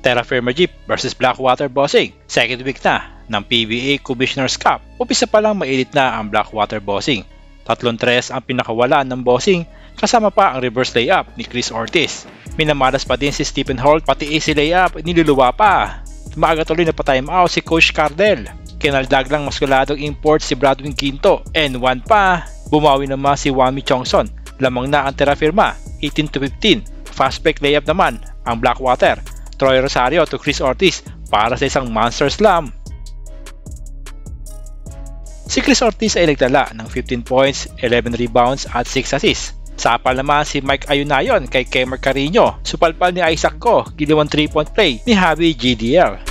Terra Firma Jeep versus Blackwater Bossing. Second week na ng PBA Commissioner's Cup. Umpisa pa lang mainit na ang Blackwater Bossing. 3-3 ang pinakawalan ng Bossing, kasama pa ang reverse layup ni Chris Ortiz. Minamalas pa din si Stephen Holt, pati easy layup niluluwa pa. Maaga tuloy na pa-time out si Coach Cardell. Kinaldag lang maskuladong import si Bradwin Quinto. N1 pa, bumawi naman si Wami Chongson. Lamang na ang Terra Firma, 18-15. Fast break layup naman ang Blackwater. Troy Rosario to Chris Ortiz para sa isang monster slam. Si Chris Ortiz ay nagtala ng 15 points, 11 rebounds at 6 assists. Sapal naman si Mike Ayunayon kay Kemer Carino. Supalpal ni Isaac Go, giliwang 3-point play ni Javi GDL.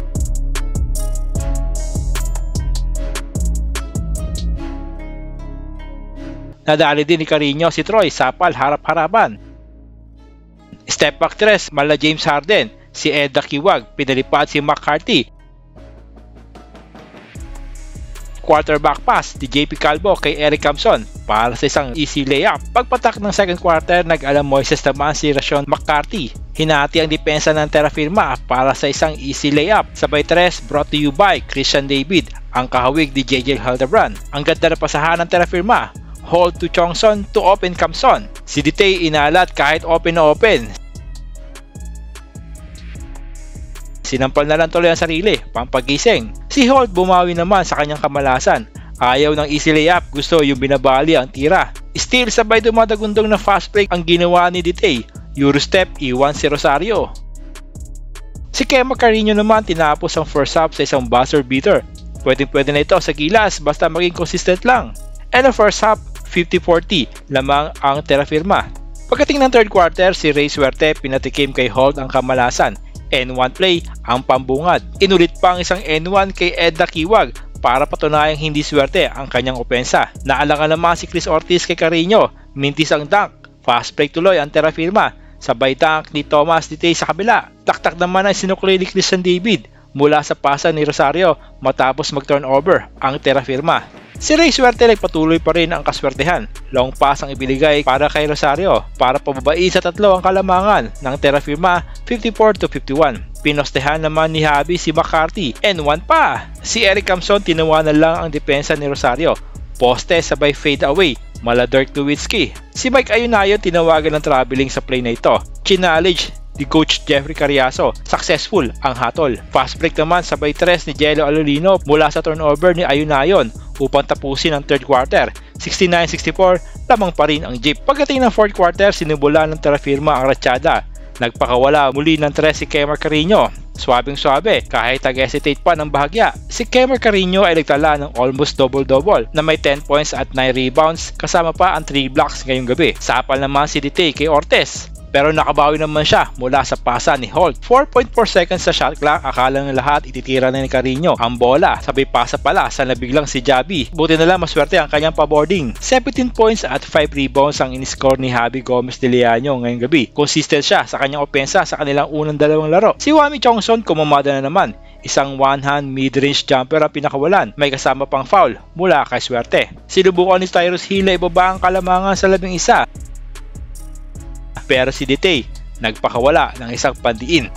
Nadali din ni Carino si Troy, sapal harap-harapan. Step back 3 mala James Harden, si Edda Kiwag, pinalipad si McCarthy. Quarterback pass ni JP Calvo kay Eric Camson para sa isang easy layup. Pagpatak ng second quarter, nag-alam Moises naman si Rashawn McCarthy. Hinati ang depensa ng Terra Firma para sa isang easy layup. Sabay 3 brought to you by Christian David, ang kahawig ni JJ Hildebrand. Ang ganda na pasahan ng Terra Firma. Hold to Chongson to open Camson. Si Ditay inalat kahit open na open. Sinampal na lang tuloy ang sarili, pampagising. Si Holt bumawi naman sa kanyang kamalasan. Ayaw ng easy layup, gusto yung binabali ang tira. Still sabay dumadagundong na fast break ang ginawa ni Ditay. Eurostep, iwan si Rosario. Si Kemer Carino naman tinapos ang first half sa isang buzzer beater. Pwedeng-pwede na ito sa gilas basta maging consistent lang. And ang first half, 50-40 lamang ang Terra Firma. Pagdating ng third quarter, si Ray Suerte pinatikim kay Holt ang kamalasan. N1 play ang pambungad. Inulit pa ang isang N1 kay Edda Kiwag para patunayang hindi swerte ang kanyang opensa. Naalangan naman si Chris Ortiz kay Carino. Mintis ang dunk. Fast break tuloy ang Terra Firma. Sabay dunk ni Thomas Ditay sa kabila. Taktak naman ang sinukli ni Christian David mula sa pasa ni Rosario matapos mag-turnover ang Terra Firma. Si Ray Suerte nagpatuloy pa rin ang kaswertehan. Long pass ang ibinigay para kay Rosario para pababai sa tatlo ang kalamangan ng Terra Firma, 54-51. Pinostehan naman ni Javi si McCarthy. N1 pa! Si Eric Camson tinawanan lang ang depensa ni Rosario. Poste sabay fade away mala Dirk Nowitzki. Si Mike Ayunayon tinawagan ng traveling sa play na ito. Challenge ni Coach Jeffrey Carriazo. Successful ang hatol. Fast break naman sabay 3 ni Jello Alolino mula sa turnover ni Ayunayon upang tapusin ang third quarter. 69-64, lamang pa rin ang Jeep. Pagdating ng fourth quarter, sinimula ng Terra Firma ang ratsyada. Nagpakawala muli ng 3 si Kemer Carino. Swabing-swabe kahit nag-hesitate pa ng bahagya. Si Kemer Carino ay nagtala ng almost double-double na may 10 points at 9 rebounds kasama pa ang 3 blocks ngayong gabi. Sapal naman si Ditay kay Ortiz. Pero nakabawi naman siya mula sa pasa ni Holt. 4.4 seconds sa shot clock, akala ng lahat ititira na ni Carino ang bola. Sabay pasa pala sa nabiglang si Javi. Buti na lang maswerte ang kanyang paboarding. 17 points at 5 rebounds ang in-score ni Javi Gomez de Leano ngayong gabi. Consistent siya sa kanyang opensa sa kanilang unang dalawang laro. Si Wami Chongson kumamada na naman. Isang one-hand mid-range jumper ang pinakawalan. May kasama pang foul mula kay Suerte. Sinubukan ni Tyrus Hill na ibaba ang kalamangan sa 11. Pero si Ditay nagpakawala ng isang pandiin.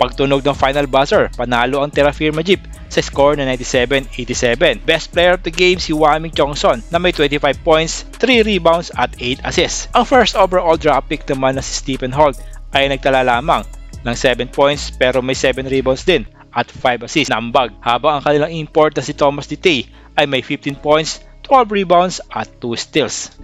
Pagtunog ng final buzzer, panalo ang Terra Firma Jeep sa score na 97-87. Best player of the game si Wami Chongson na may 25 points, 3 rebounds at 8 assists. Ang first overall draft pick naman na si Stephen Holt ay nagtala lamang ng 7 points pero may 7 rebounds din at 5 assists na ambag. Habang ang kanilang import na si Thomas Ditay ay may 15 points, 12 rebounds at 2 steals.